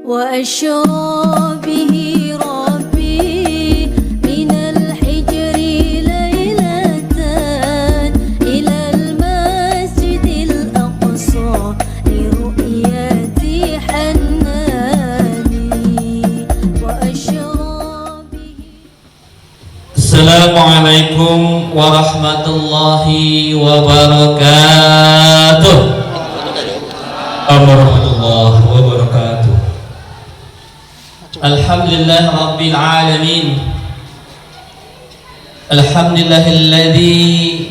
وأشرى به ربي من الحجر ليلة إلى المسجد الأقصى لرؤية حناني وأشرى به. السلام عليكم ورحمة الله وبركاته. Warahmatullahi wabarakatuh. Alhamdulillah rabbil alamin. Alhamdulillahilladzi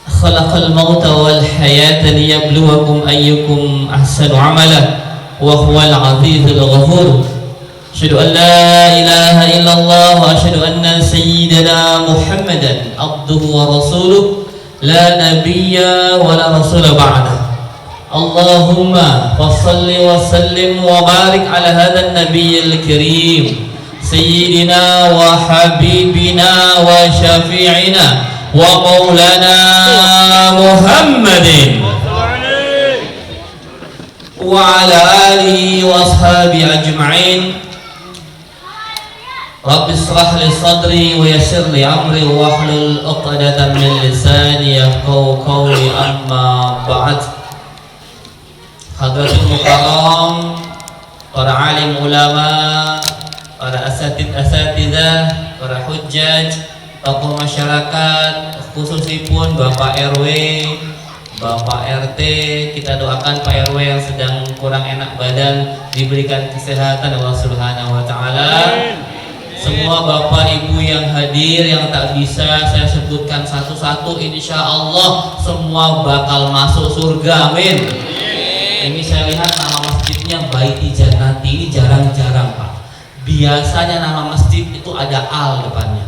khalaqal mauta wal hayata liyabluwakum ayyukum ahsanu amala wa huwal azizul ghafur. Asyhadu an la ilaha illallah wa asyhadu anna sayyidana Muhammadan abduhu wa rasuluh la nabiyya wa la rasula ba'dah. Allahumma fassalli wa sallim wa barik ala hadha an-nabiyyil karim sayyidina wa habibina wa syafi'ina wa maulana Muhammadin wa ala alihi wa ashabihi ajma'in. Rabbi ishrah li sadri wa yassir li amri wa hlul 'uqdatam min lisani yafqahu qawli, amma ba'd. Hadratul mukarram, para alim ulama, para asatidzah, para hujjaj, tokoh masyarakat, khususipun Bapak RW, Bapak RT, kita doakan Pak RW yang sedang kurang enak badan diberikan kesehatan Allah Subhanahu wa taala. Semua Bapak Ibu yang hadir yang tak bisa saya sebutkan satu-satu, insya Allah semua bakal masuk surga, amin. Ini saya lihat nama masjidnya Baiti Jannati, ini jarang-jarang Pak. Biasanya nama masjid itu ada al depannya.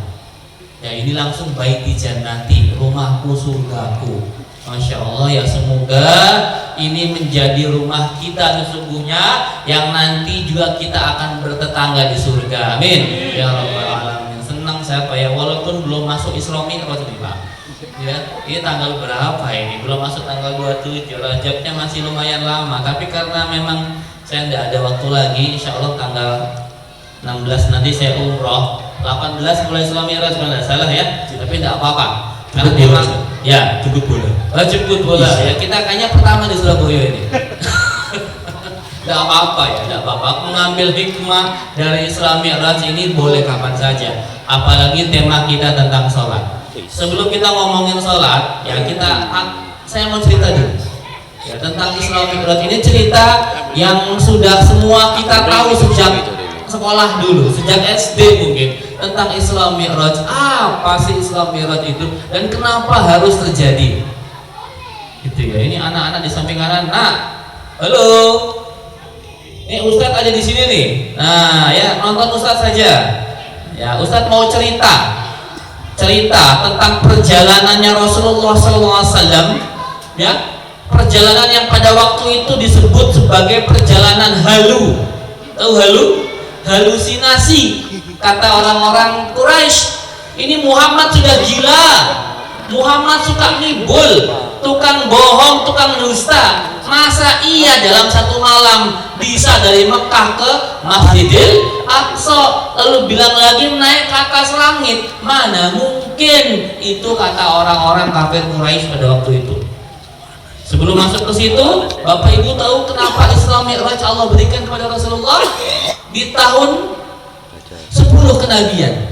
Ya ini langsung Baiti Jannati, rumahku surgaku. Masya Allah ya, semoga ini menjadi rumah kita sesungguhnya yang nanti juga kita akan bertetangga di surga, amin. Ya Rabbal Alamin. Senang saya Pak ya, walaupun belum masuk Isra Mi'raj nih Pak. Ya, ini tanggal berapa ini? Belum masuk tanggal 27, Rajabnya masih lumayan lama. Tapi karena memang saya tidak ada waktu lagi, insya Allah tanggal 16 nanti saya umroh. 18 mulai Isra Mi'raj kalau tidak salah ya. Tapi tidak apa-apa. Karena memang ya jemput bola. Jemput bola ya. Kita kayaknya pertama di Surabaya ini. Tidak apa-apa ya, tidak apa-apa. Mengambil hikmah dari Isra Mi'raj ini boleh kapan saja. Apalagi tema kita tentang sholat. Sebelum kita ngomongin sholat, ya saya mau cerita dulu ya, tentang Isra Mi'raj. Ini cerita yang sudah semua kita tahu sejak sekolah dulu, sejak SD mungkin, tentang Isra Mi'raj. Apa sih Isra Mi'raj itu dan kenapa harus terjadi? Gitu ya. Ini anak-anak di samping kanan. Nah, halo. Ini Ustadz ada di sini nih. Nah, ya nonton Ustadz saja. Ya, Ustadz mau cerita tentang perjalanannya Rasulullah SAW, ya, perjalanan yang pada waktu itu disebut sebagai perjalanan halu. Tahu halu? Halusinasi. Kata orang-orang Quraisy, ini Muhammad sudah gila, Muhammad suka ngibul, tukang bohong, tukang dusta. Masa iya dalam satu malam bisa dari Mekah ke Masjidil Aqsa, lalu bilang lagi naik ke atas langit? Mana mungkin. Itu kata orang-orang kafir Quraisy pada waktu itu. Sebelum masuk ke situ, Bapak Ibu tahu kenapa Isra Mi'raj Allah berikan kepada Rasulullah di tahun 10 kenabian.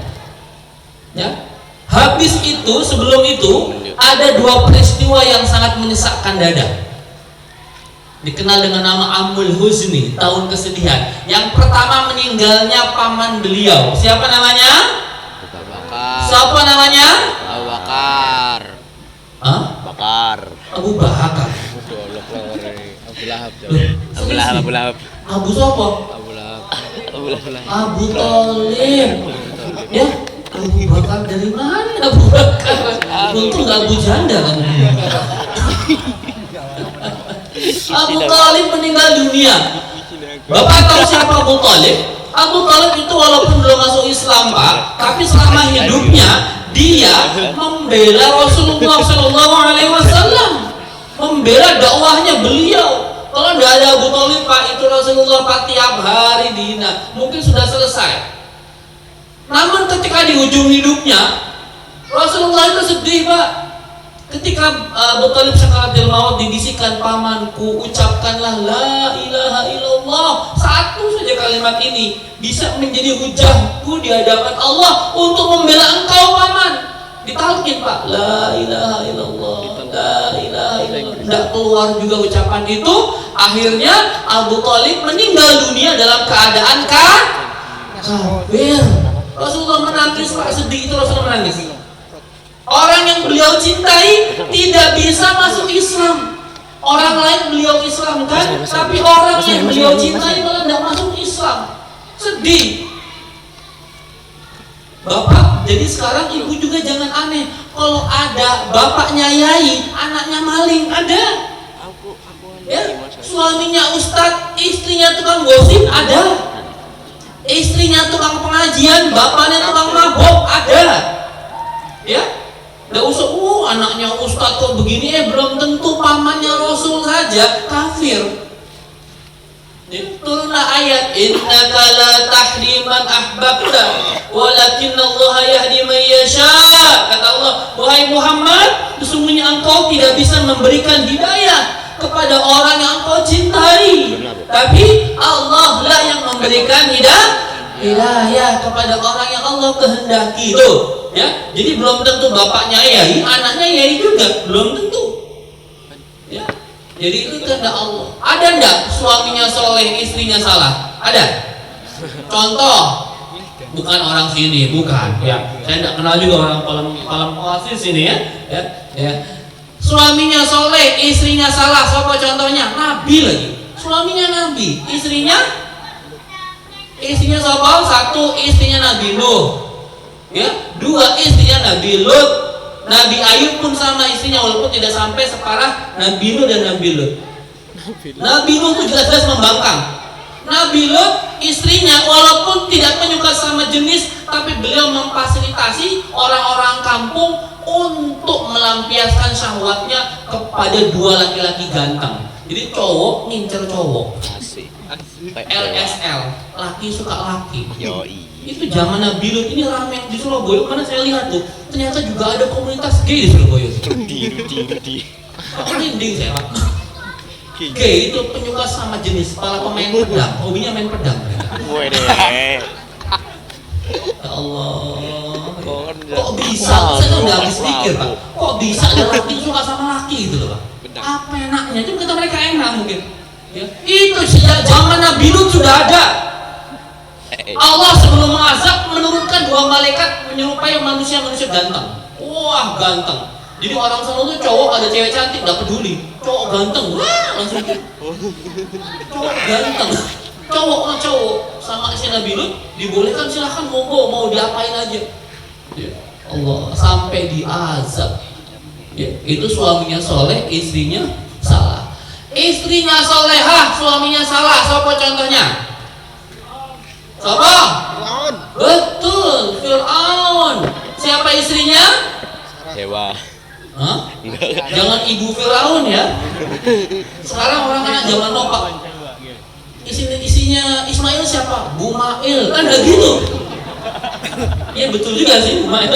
Ya. Habis itu, sebelum itu ada dua peristiwa yang sangat menyesakkan dada. Dikenal dengan nama Amul Huzni, tahun kesedihan. Yang pertama meninggalnya paman beliau. Siapa namanya? Abu Bakar. Siapa namanya? Abu Bakar. Hah? Bakar. Abu Bakar. Abu Lahab. Abu Lahab. Abu Lahab. Abu siapa? Abu Lahab. Abu Lahab. Abu Thalib. Ya, Abu Bakar dari mana Abu Bakar? Untung gak Abu Janda kan. Abu Thalib meninggal dunia. Bapak tahu siapa Abu Thalib? Abu Thalib itu walaupun belum masuk Islam Pak, tapi selama hidupnya dia membela Rasulullah SAW, membela dakwahnya beliau, Kalau tidak ada Abu Thalib Pak, itu Rasulullah Pak tiap hari dihina, mungkin sudah selesai. Namun ketika di ujung hidupnya Rasulullah itu sedih Pak. Ketika Abu Thalib sakaratul maut, dibisikkan, pamanku ucapkanlah la ilaha illallah. Satu saja kalimat ini bisa menjadi hujahku di hadapan Allah untuk membela engkau paman. Ditalkin Pak, la ilaha illallah, la ilaha illallah. Tidak keluar juga ucapan itu. Akhirnya Abu Thalib meninggal dunia dalam keadaan kafir. Rasulullah menangis Pak, sedih itu Rasulullah menangis. Orang yang beliau cintai tidak bisa masuk Islam. Orang lain beliau Islamkan, tapi orang yang beliau cintai malah tidak masuk Islam. Sedih. Bapak, jadi sekarang ibu juga jangan aneh. Kalau ada bapaknya yai, anaknya maling, ada. Ya, suaminya ustadz, istrinya tukang gosip, ada. Istrinya tukang pengajian, bapaknya tukang mabok, ada. Ya, nggak usah, anaknya ustadz kok begini, belum tentu pamannya Rasul saja kafir. Turunlah ayat, innaka la tahdi man ahbabta walakinna Allah yahdi man yasha. Kata Allah, wahai Muhammad, sesungguhnya engkau tidak bisa memberikan hidayah kepada orang yang engkau cintai, tapi Allah lah yang memberikan hidayah kepada orang yang Allah kehendaki. Tuh. Ya, jadi belum tentu bapaknya yai, anaknya yai juga, belum tentu. Ya, jadi itu kehendak Allah. Ada enggak suaminya soleh, istrinya salah? Ada. Contoh, bukan orang sini, bukan. Ya, saya enggak kenal juga orang Palang Oasis sini ya. Ya. Suaminya soleh, istrinya salah. Siapa contohnya? Nabi lagi. Suaminya Nabi, istrinya siapa? Satu, istrinya Nabi Nuh. Ya, dua, istrinya Nabi Lut. Nabi Ayub pun sama istrinya, walaupun tidak sampai separah Nabi Nuh dan Nabi Lut. Nabi Nuh itu jelas-jelas membangkang. Nabi Lut istrinya walaupun tidak menyuka sama jenis, tapi beliau memfasilitasi orang-orang kampung untuk melampiaskan syahwatnya kepada dua laki-laki ganteng. Jadi cowok ngincer cowok. LSL, laki suka laki. Itu zaman Nabi Lut ini ramai di Surabaya. Karena saya lihat tuh, ternyata juga ada komunitas gay di Surabaya. Merinding saya Pak. Gay itu penyuka sama jenis, para pemain pedang, hobinya main pedang. Ya Allah, kok bisa? Saya tuh udah habis pikir Pak. Kok bisa ada laki suka sama laki gitu loh Pak? Apa enaknya? Cuma kata mereka enak mungkin. Ya, itu sejak zaman Nabi Lut sudah ada. Allah sebelum mengazab menurunkan dua malaikat menyerupai manusia ganteng. Wah ganteng. Jadi orang sana tuh cowok ada cewek cantik nggak peduli. Cowok ganteng, wah langsung. Cowok ganteng. Cowok sama si Nabi Lut dibolehkan, silahkan monggo, mau diapain aja. Ya Allah, sampai diazab. Ya, itu suaminya soleh, istrinya salah. Istrinya solehah, suaminya salah. Siapa contohnya? Siapa? Fir'aun. Betul, Fir'aun. Siapa istrinya? Dewa. Hah? Jangan ibu Fir'aun ya. Sekarang orang anak zaman nopak. Isinya Ismail siapa? Bumail. Kan enggak gitu. Iya betul juga sih Bumail.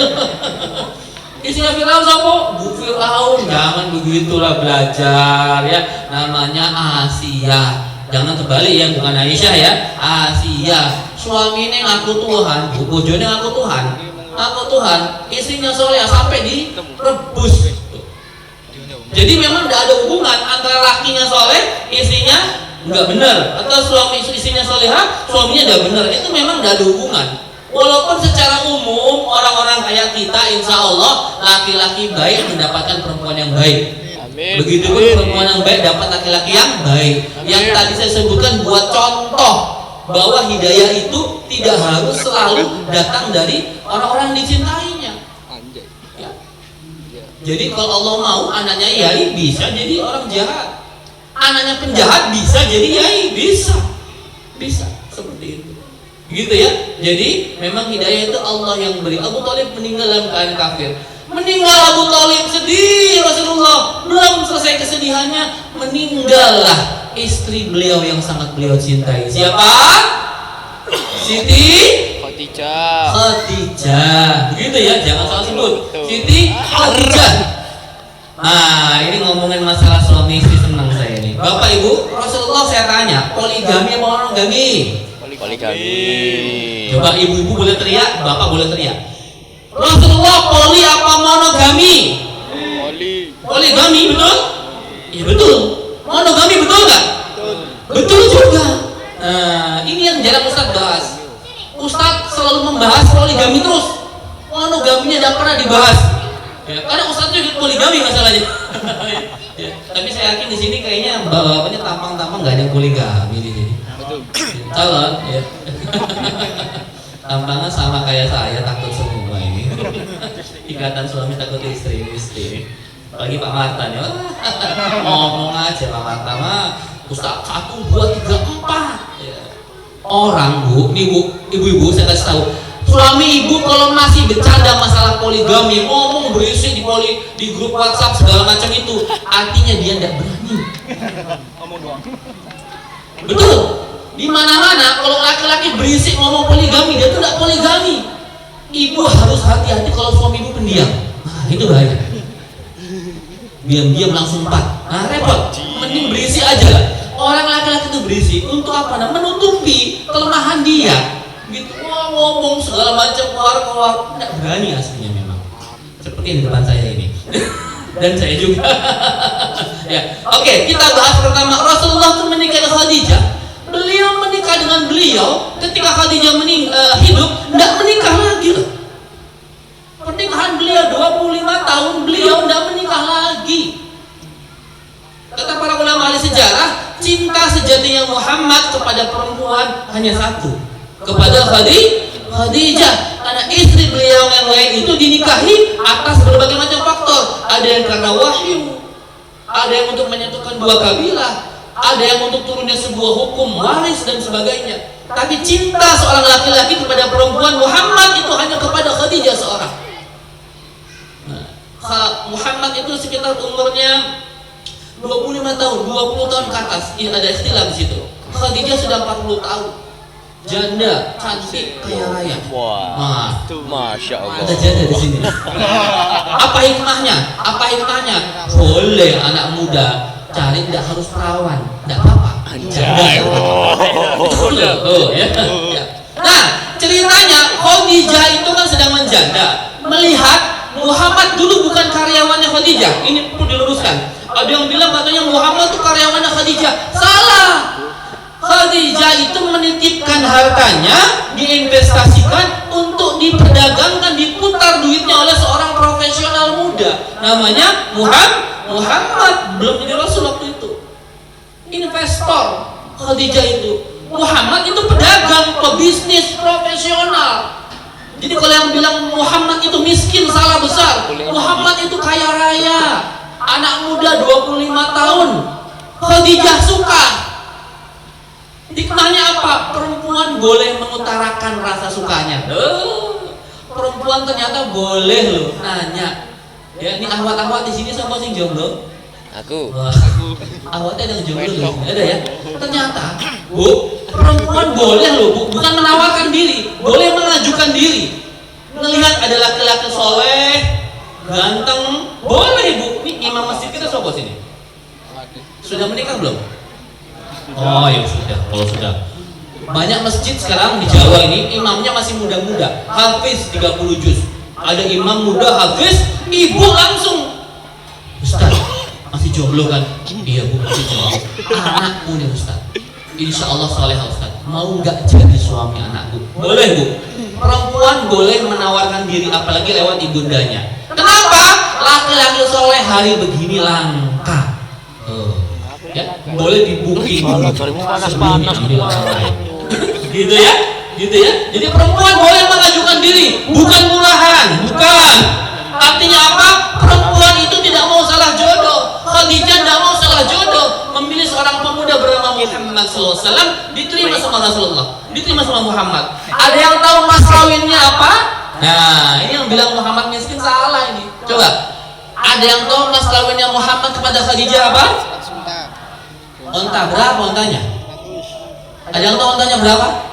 Isinya Fir'aun siapa? Bu Fir'aun. Jangan begitulah belajar ya. Namanya Asia. Jangan terbalik ya, bukan Aisyah ya. Asia. Suaminya ngaku Tuhan, bojone ngaku Tuhan. Ngaku Tuhan, istrinya soleh sampai direbus. Jadi memang tidak ada hubungan antara lakinya soleh, istrinya nggak benar, atau istrinya soleha, suaminya tidak benar. Itu memang tidak ada hubungan. Walaupun secara umum orang-orang kayak kita, insya Allah laki-laki baik mendapatkan perempuan yang baik. Begitupun perempuan yang baik dapat laki-laki yang baik. Yang tadi saya sebutkan buat contoh bahwa hidayah itu tidak harus selalu datang dari orang-orang yang dicintainya. Ya. Jadi kalau Allah mau anaknya yai bisa jadi orang jahat, anaknya penjahat bisa jadi yai, bisa seperti itu. Gitu ya. Jadi memang hidayah itu Allah yang beri. Abu Thalib meninggal dalam keadaan kafir. Meninggal Abu Thalib, sedih Rasulullah, belum selesai kesedihannya, meninggallah istri beliau yang sangat beliau cintai. Siapa? Siti Khadijah. Begitu ya, jangan salah sebut. Siti Khadijah. Nah, ini ngomongin masalah suami istri, senang saya ini. Bapak Ibu, Rasulullah saya tanya, poligami apa monogami? Poligami. Coba ibu-ibu boleh teriak, bapak boleh teriak. Rasulullah poli apa monogami? Poligami, betul? Iya betul. Monogami betul nggak? Betul juga. Nah, ini yang jarang Ustadz bahas. Ustadz selalu membahas poligami terus, monogaminya tidak pernah dibahas. Ya, karena Ustadz juga poligami masalahnya. Ya, tapi saya yakin di sini kayaknya bapaknya tampang-tampang nggak ada yang poligami di sini. Calon, ya. Tampangnya sama kayak saya, takut semua ini. Ikatan suami takut istri. Lagi Pak Marta nih, ngomong aja Pak Marta mah, Ustaz 1, 2, 3, 4. Ya. Orang bu, nih bu, ibu-ibu saya kasih tahu, suami ibu kalau masih bercanda masalah poligami, ngomong berisik di grup WhatsApp segala macam itu, artinya dia tidak berani. Betul. Di mana-mana kalau laki-laki berisik ngomong poligami, dia tuh tidak poligami. Ibu harus hati-hati kalau suami ibu pendiam. Nah, itu bahaya. Diam-diam langsung 4. Nah, repot. Mending berisik aja lah. Orang laki-laki itu berisik untuk apa? Nah, menutupi kelemahan dia. Gitu, ngomong segala macam keluar. Tidak berani aslinya memang. Seperti yang di depan saya ini. Dan saya juga. Ya, oke, kita bahas pertama. Rasulullah itu menikahi Khadijah. Beliau menikah dengan beliau ketika Khadijah hidup, tidak menikah lagi loh. Pernikahan beliau 25 tahun, beliau tidak menikah lagi. Kata para ulama ahli sejarah, cinta sejatinya Muhammad kepada perempuan hanya satu, kepada Khadijah. Karena istri beliau yang lain itu dinikahi atas berbagai macam faktor. Ada yang karena wahyu, ada yang untuk menyatukan dua kabilah, ada yang untuk turunnya sebuah hukum waris dan sebagainya. Tapi cinta seorang laki-laki kepada perempuan Muhammad itu hanya kepada Khadijah seorang. Muhammad itu sekitar umurnya 25 tahun, 20 tahun ke atas. Ini ada istilah di situ. Khadijah sudah 40 tahun. Janda, cantik, kaya raya. Wah, Masya Allah. Ada janda di sini. Apa hikmahnya? Boleh anak muda cari, tidak harus perawan, tidak apa-apa. Ya. Nah, ceritanya Khadijah itu kan sedang menjanda, melihat Muhammad dulu bukan karyawannya Khadijah. Ini perlu diluruskan. Ada yang bilang katanya Muhammad itu karyawannya Khadijah. Salah. Khadijah itu menitipkan hartanya, diinvestasikan untuk diperdagangkan, diputar duitnya oleh seorang profesional muda. Namanya Muhammad, belum jadi Rasul waktu itu. Investor Khadijah itu. Muhammad itu pedagang, pebisnis profesional. Jadi kalau yang bilang Muhammad itu miskin, salah besar. Muhammad itu kaya raya, anak muda 25 tahun. Khadijah suka. Hikmahnya apa? Perempuan boleh mengutarakan rasa sukanya. Perempuan ternyata boleh loh nanya. Ya, ini ahwat-ahwat di sini sama sing jomblo. Aku. Ahwatnya ada yang jomblo loh. Ada ya? Ternyata, Bu, perempuan boleh loh, Bu, bukan menawarkan diri, boleh mengajukan diri. Melihat ada laki-laki soleh, ganteng, boleh Bu. Ini imam masjid kita sopo sini? Sudah menikah belum? Oh ya sudah, kalau sudah. Banyak masjid sekarang di Jawa ini imamnya masih muda-muda, hafiz 30 juz. Ada imam muda hafiz, ibu langsung, Ustaz, masih jomblo kan? Iya Bu, masih jomblo. Anakku nih Ustaz, insya Allah soleh Ustaz, mau nggak jadi suami anakku? Boleh Bu. Perempuan boleh menawarkan diri, apalagi lewat ibundanya. Kenapa? Laki-laki soleh hari begini langka. Ya, boleh di-booking sebelum diambil orang lain. Gitu ya. Jadi perempuan boleh mengajukan diri, bukan murahan, bukan. Artinya apa? Perempuan itu tidak mau salah jodoh. Khadijah tidak mau salah jodoh, memilih seorang pemuda bernama Muhammad SAW, diterima sama Rasulullah, diterima sama Muhammad. Ada yang tahu mas kawinnya apa? Nah, ini yang bilang Muhammad miskin salah ini. Coba, ada yang tahu mas kawinnya Muhammad kepada Khadijah apa? Unta berapa untanya? Ada yang tahu untanya berapa?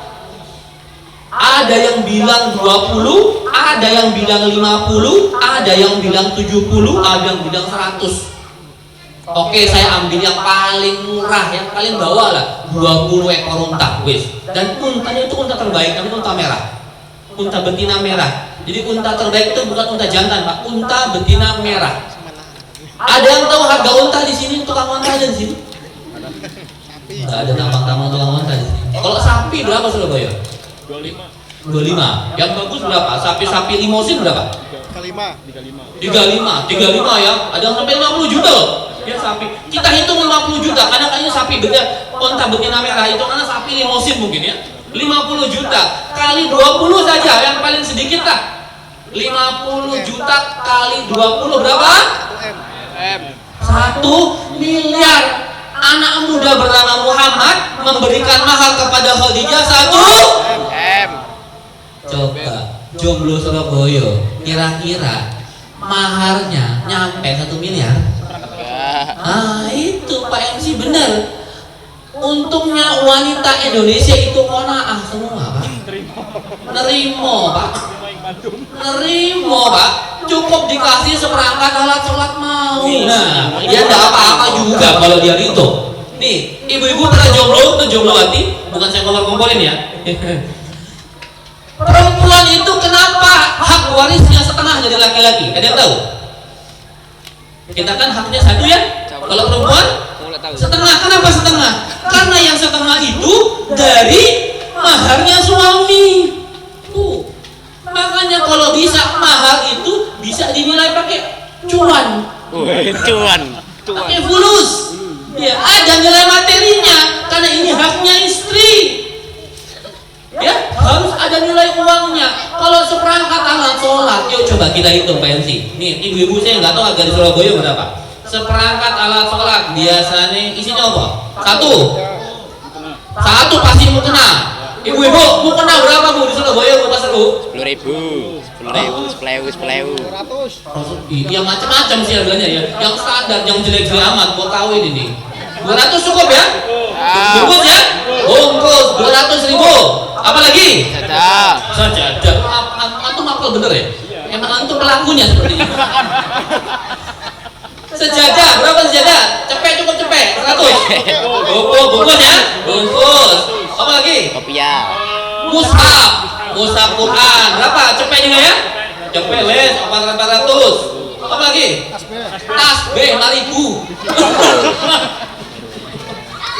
Ada yang bilang 20, ada yang bilang 50, ada yang bilang 70, ada yang bilang 100. Oke, saya ambil yang paling murah, yang paling bawah lah, 20 ekor unta, wis. Dan untanya itu unta terbaik, namanya unta merah, unta betina merah. Jadi unta terbaik itu bukan unta jantan, Pak, unta betina merah. Ada yang tahu harga unta di sini? Tukang unta ada di sini? Nggak ada tambang-tambang tukang unta di sini. Kalau sapi berapa Surabaya? 25. Yang bagus berapa? Sapi-sapi limosin berapa? 35 ya. Ada yang sampai 50 juta loh. Ya sapi. Kita hitung 50 juta. Karena kayaknya sapi betina, unta betina merah itu karena sapi limosin mungkin ya. 50 juta kali 20 saja yang paling sedikit lah. 50 juta kali 20 berapa? 1 miliar. Anak muda bernama Muhammad memberikan mahar kepada Khadijah 1 M. Coba jomblo Surabaya kira-kira maharnya nyampe 1 miliar? Ah itu Pak MC bener. Untungnya wanita Indonesia itu qanaah semua Pak. Nerimo Pak. Cukup dikasih seperangkat alat sholat mau. Nah, ya enggak apa-apa juga kalau dia itu. Nih, ibu-ibu pernah jomblo, itu jomblo hati, bukan saya kompor-komporin ya. Perempuan itu kenapa hak warisnya setengah dari laki-laki? Ada yang tahu? Kita kan haknya 1 ya. Kalau perempuan setengah. Kenapa setengah? Karena yang setengah itu dari maharnya suami. Makanya kalau bisa mahar itu bisa dinilai pakai cuan. Pakai fulus. Ya, ada nilai materinya karena ini haknya istri. Ya, harus ada nilai uangnya. Kalau seperangkat alat sholat, yuk coba kita hitung Pak MC. Nih, ibu-ibu saya nggak tahu harga di Surabaya berapa. Seperangkat alat sholat biasanya isinya apa? Satu pasti mau kena. Ibu-ibu mau kena berapa Bu di Surabaya Bu pasar Bu? 10.000. 10.000. Iya macam-macam sih harganya ya. Yang standar, yang jelek-jelek amat. Buat kawin ini. 200 cukup ya? Bungkus ya? Bungkus 200.000. Apa lagi? Sajadah. Antum akal bener ya? Emang antum pelakunya seperti ini. Sejadah, berapa sejadah? Cepet cukup cepet. 100. Bungkus ya? Bungkus. Apa lagi? Kopiah. Mushaf Quran. Berapa? Cepet juga ya? Cepet wes 400. Apa lagi? Tasbih 5.000.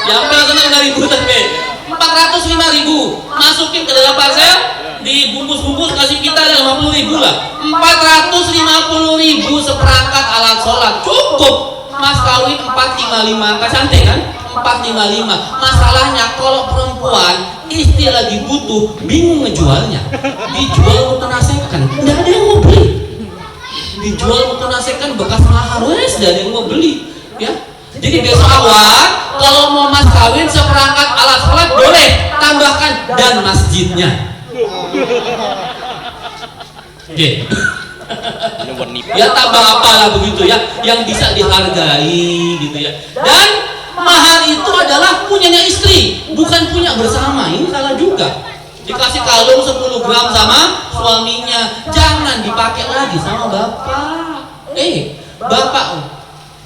Yang kena 5.000 tasbih. 405.000. Masukin ke dalam parcel, dibungkus-bungkus kasih kita ada 50.000 lah. 450.000 seperangkat alat sholat. Cukup. Mas kawin 455. Cantik kan? 455. Masalahnya kalau perempuan istri lagi butuh, bingung ngejualnya. Dijual mutanasehkan, nggak ada yang mau beli. Dijual mutanasehkan bekas mahar, wes nggak ada yang mau beli. Ya. Jadi besok awal kalau mau mas kawin seperangkat alat sholat boleh tambahkan dan masjidnya. Oke. Ya tambah apalah begitu ya, yang bisa dihargai gitu ya. Dan mahar itu adalah punyanya istri, bukan punya bersama. Ini salah juga. Dikasih kalung 10 gram sama suaminya, jangan dipakai lagi sama bapak. Bapak,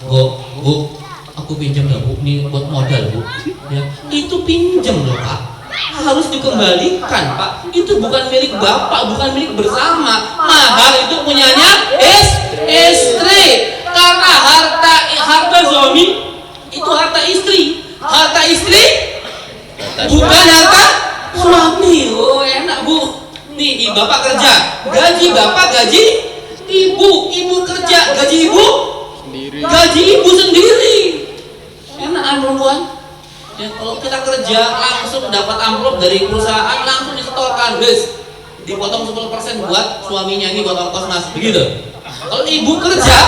bu, aku pinjam ya bu, ini buat modal bu. Ya, itu pinjam loh pak, harus dikembalikan pak. Itu bukan milik bapak, bukan milik bersama. Mahar itu punyanya istri, karena harta suami itu harta istri. Harta istri bukan harta suami. Oh enak bu. Nih bapak kerja, gaji bapak gaji ibu kerja, gaji ibu sendiri. Enak perempuan. Ya, kalau kita kerja langsung dapat amplop dari perusahaan langsung disetorkan, guys. Dipotong 10% buat suaminya, ini buat ongkos mas, begitu. Kalau ibu kerja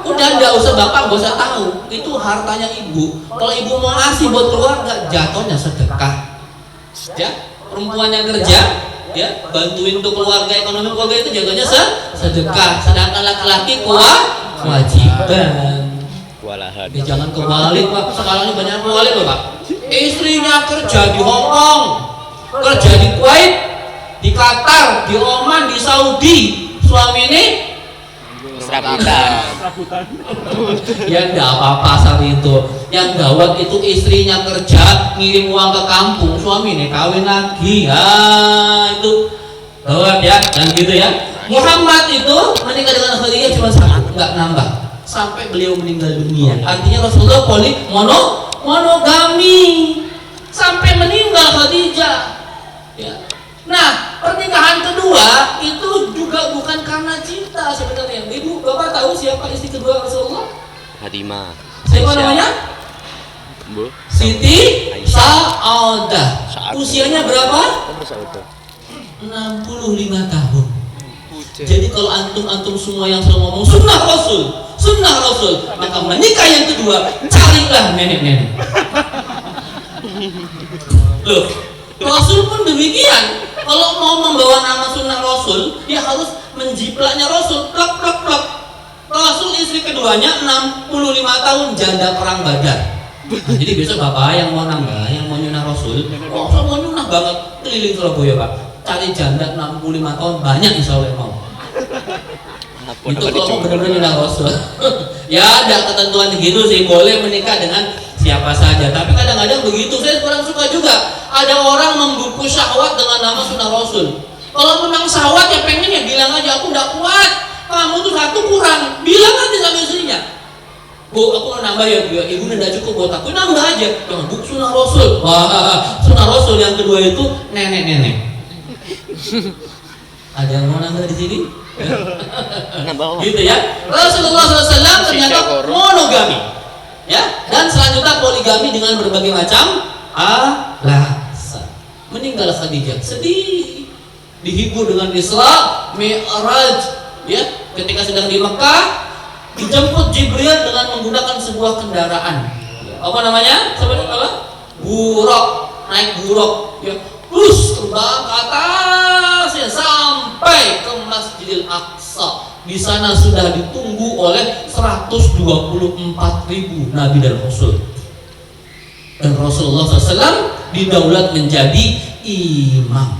udah nggak usah bapak, nggak usah tahu, itu hartanya ibu. Kalau ibu mau ngasih buat keluarga, jatuhnya sedekah. Ya, perempuan yang kerja, ya bantuin untuk keluarga, ekonomi keluarga itu jatuhnya sedekah. Sedangkan laki-laki kewajiban. Kewalahan. Ya jangan kebalik Pak, sekarang ini banyak kebalik loh Pak. Istrinya kerja di Hong Kong, kerja di Kuwait, di Qatar, di Oman, di Saudi. Suami ini Serabutan. ya enggak apa-apa asal itu. Yang gawat itu istrinya kerja, ngirim uang ke kampung, suami ini kawin lagi. Itu gawat ya, dan gitu ya. Muhammad itu menikah dengan Khadijah cuma satu, nggak nambah sampai beliau meninggal dunia. Artinya Rasulullah monogami sampai meninggal Khadijah. Ya. Nah, pernikahan kedua itu juga bukan karena cinta sebenarnya. Ibu, Bapak tahu siapa istri kedua Rasulullah? Fatimah. Siapa namanya? Bu. Siti Aisyah. Sa'adah. Usianya berapa? Berapa? 65 tahun. Jadi kalau antum semua yang selalu ngomong sunnah Rasul, maka menikah yang kedua carilah nenek-nenek. Loh, Rasul pun demikian. Kalau mau membawa nama sunnah Rasul, dia harus menjiplaknya Rasul. Plak. Rasul istri keduanya 65 tahun, janda perang Badar. Nah, jadi besok bapak yang mau nambah, yang mau nyunah Rasul, saya mau nyunah banget keliling Surabaya Pak. Cari janda 65 tahun banyak insya Allah yang mau. Itu kalau mau benar-benar nyunah Rasul. Ya ada ketentuan gitu sih, boleh menikah dengan siapa saja. Tapi kadang-kadang begitu, saya kurang suka juga. Ada orang membuku syahwat dengan nama sunnah Rasul. Kalau memang syahwat ya pengen ya bilang aja, aku udah kuat. Kamu tuh satu kurang, bilang aja sama istrinya. Bu, aku mau nambah ya Bu, ibu udah cukup buat aku, nambah aja. Jangan bu, sunnah Rasul. Wah, sunnah Rasul yang kedua itu nenek-nenek. Ada yang mau nambah di sini? Gitu ya. Rasulullah SAW ternyata monogami, ya. Dan selanjutnya poligami dengan berbagai macam alasan. Meninggal Khadijah, sedih, dihibur dengan Isra Mi'raj, ya. Ketika sedang di Mekah, dijemput Jibril dengan menggunakan sebuah kendaraan. Apa namanya? Sebenarnya apa? Buraq, naik buraq, ya. Terus terbang ke atas ya, sampai ke Masjidil Aqsa. Di sana sudah ditunggu oleh 124.000 nabi dan rasul. Dan Rasulullah SAW didaulat menjadi imam.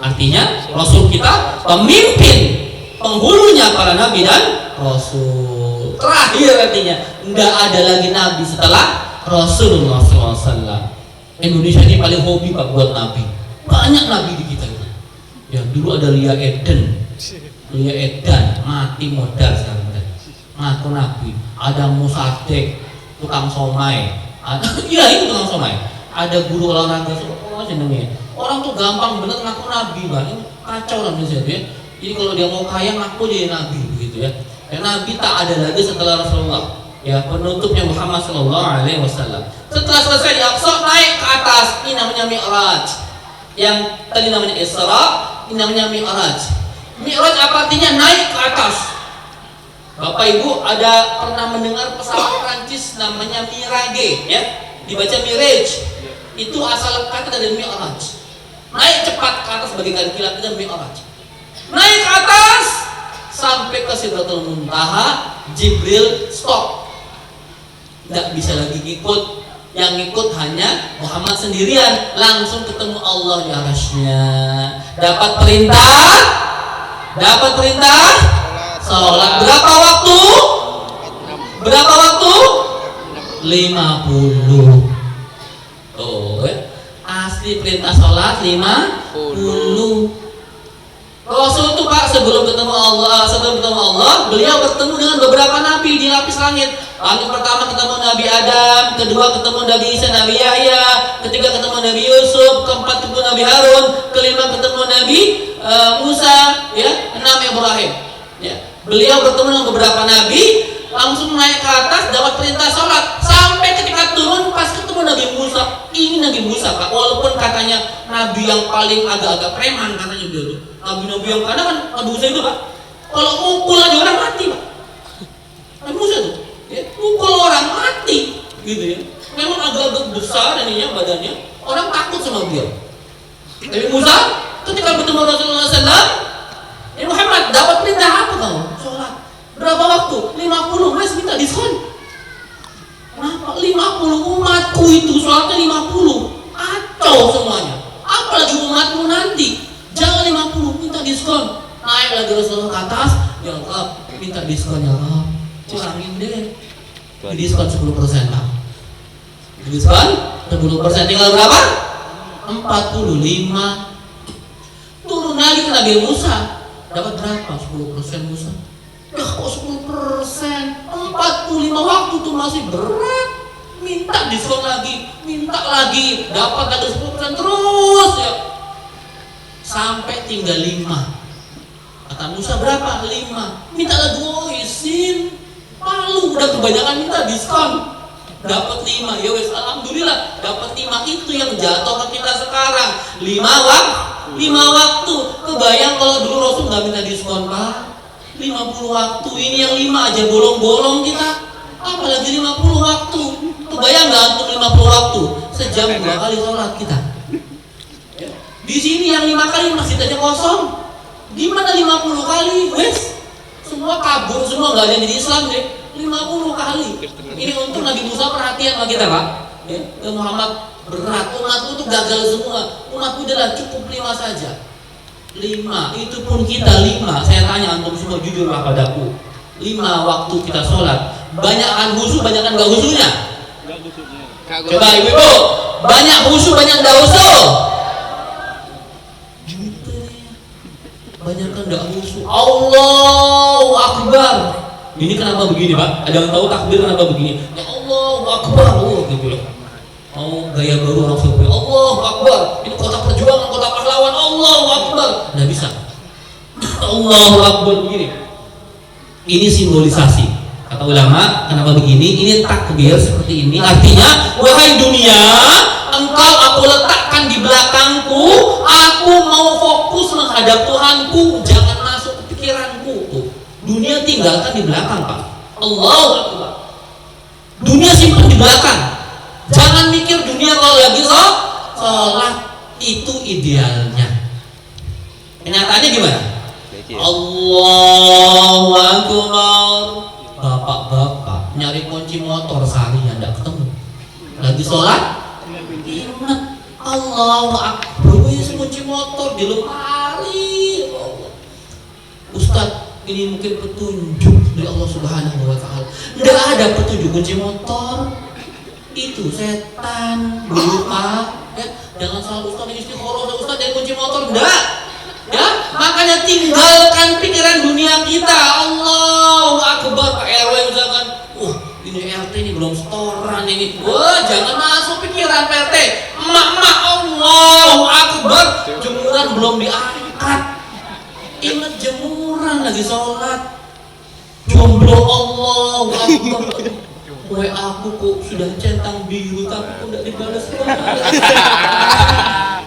Artinya Rasul kita pemimpin, penghulunya para nabi dan rasul. Terakhir artinya tidak ada lagi nabi setelah Rasulullah SAW. Indonesia ini paling hobi Pak buat nabi. Banyak nabi di kita. Ya dulu ada Lia Edan mati modal sekarang. Ngaku nabi. Ada Musadek, tukang somai. Iya itu tukang somai. Ada guru olahraga, jenengnya. Orang tuh gampang bener ngaku nabi Pak. Ini kacau lah Indonesia ya. Jadi kalau dia mau kaya ngaku jadi nabi begitu ya. Dan nabi tak ada lagi setelah Rasulullah. Ya penutupnya Muhammad Sallallahu Alaihi Wasallam. Setelah selesai di Aqsa naik ke atas, ini namanya Mi'raj. Yang tadi namanya Isra, ini namanya Mi'raj. Mi'raj apa artinya? Naik ke atas. Bapak Ibu ada pernah mendengar pesawat Prancis namanya Mirage, ya? Dibaca Mirage. Itu asal kata dari Mi'raj. Naik cepat ke atas bagaikan kilat itu Mi'raj. Naik ke atas sampai ke Sidratul Muntaha, Jibril stop. Nggak bisa lagi ngikut, yang ngikut hanya Muhammad sendirian, langsung ketemu Allah di arasnya. Dapat perintah sholat. Berapa waktu? 50. Tuh, asli perintah sholat 50. Rasul itu Pak sebelum ketemu Allah, beliau bertemu dengan beberapa nabi di lapis langit. Langit pertama ketemu Nabi Adam, kedua ketemu Nabi Isa, Nabi Yahya, ketiga ketemu Nabi Yusuf, keempat ketemu Nabi Harun, kelima ketemu Nabi Musa, ya, enam Ibrahim. Ya. Beliau bertemu dengan beberapa nabi, langsung naik ke atas dapat perintah sholat. Sampai ketika turun pas ketemu Nabi Musa, ini Nabi Musa Pak, walaupun katanya nabi yang paling agak-agak preman katanya beliau tuh. Nabi-nabi yang kadang kan Nabi Musa itu Pak, kalau mukul aja orang mati Pak. Nabi Musa tuh, ya, mukul orang mati, gitu ya. Memang agak-agak besar ininya badannya, orang takut sama dia. Nabi Musa ketika bertemu Rasulullah SAW, ya Muhammad dapat perintah apa kamu? Sholat. Berapa waktu? 50. Mas minta diskon. Pak, 50 umatku itu sholatnya 50. Kacau semuanya. Apalagi umatmu nanti. Jangan 50, minta diskon. Naik lagi Rasulullah ke atas, ya Allah, minta diskon ya Allah. Kurangin deh. Diskon 10% Pak. Diskon 10%, tinggal berapa? 45. Turun lagi ke Nabi Musa. Dapat berapa? 10% Musa. Ya kok 10%? 45 waktu tuh masih berat. Minta diskon lagi, minta lagi, dapat lagi 10% terus ya. Sampai tinggal 5. Kata Musa berapa? 5. Minta lagi, oh izin. Malu udah kebanyakan minta diskon. Dapat 5. Ya wes alhamdulillah dapat 5. Itu yang jatuh ke kita sekarang. 5 waktu. Kebayang kalau dulu Rasul nggak minta diskon Pak. 50 waktu, ini yang 5 aja bolong-bolong kita. Apalagi 50 waktu. Kebayang nggak untuk 50 waktu? Sejam 2 kali sholat kita. Di sini yang 5 kali masjid aja kosong. Gimana 50 kali? Wes, semua kabur, semua nggak ada di Islam deh. 50 kali. Ini untuk Nabi Musa perhatian sama kita Pak. Ya, Muhammad berat, umatku tuh gagal semua. Umatku udahlah cukup 5 saja. 5, itu pun kita 5. Saya tanya antum semua jujur lah padaku. 5 waktu kita sholat. Banyakan husu, banyakan gak husunya? Coba ibu-ibu, banyak husu, banyak gak husu? Banyakan gak husu. Allahu Akbar. Ini kenapa begini Pak? Ada yang tahu takbir kenapa begini? Ya Allahu Akbar. Oh gitu loh. Mau gaya baru orang survei. Allahu Akbar. Ini kota perjuangan, kota pahlawan. Allahu Akbar. Nggak bisa. Allahu Akbar begini. Ini simbolisasi. Kata ulama, kenapa begini? Ini takbir seperti ini. Artinya, wahai dunia, engkau aku letakkan di belakangku. Aku mau fokus menghadap Tuhanku. Jangan masuk ke pikiranku. Tuh. Dunia tinggalkan di belakang Pak. Allahu Akbar. Dunia simpan di belakang. Jangan mikir dunia kalau lagi sholat. Itu idealnya. Kenyataannya gimana? Allahu Akbar. Bapak-bapak nyari kunci motor seharian tidak ketemu. Lagi sholat ingat Allahu Akbar. Kunci motor di lemari. Ustadz, ini mungkin petunjuk dari Allah Subhanahu wa Ta'ala. Tidak ada petunjuk kunci motor. Itu setan berupa ya, jangan salah Ustaz istikharah Ustaz dari kunci motor enggak ya, makanya tinggalkan pikiran dunia kita. Allahu Akbar. Pak RW misalkan, ini RT ini belum setoran ini, jangan masuk pikiran PT. Emak-emak Allahu Akbar, jemuran belum diangkat, ingat jemuran lagi sholat, jomblo Allahu Akbar. WA aku kok sudah centang biru tapi kok tidak dibalas.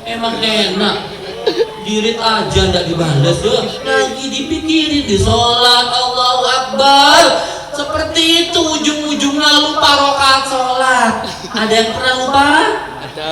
Emang enak, dirit aja tidak dibalas deh. Lagi dipikirin di sholat. Allahu Akbar. Seperti itu ujung-ujungnya lupa rakaat sholat. Ada yang pernah lupa? Ada.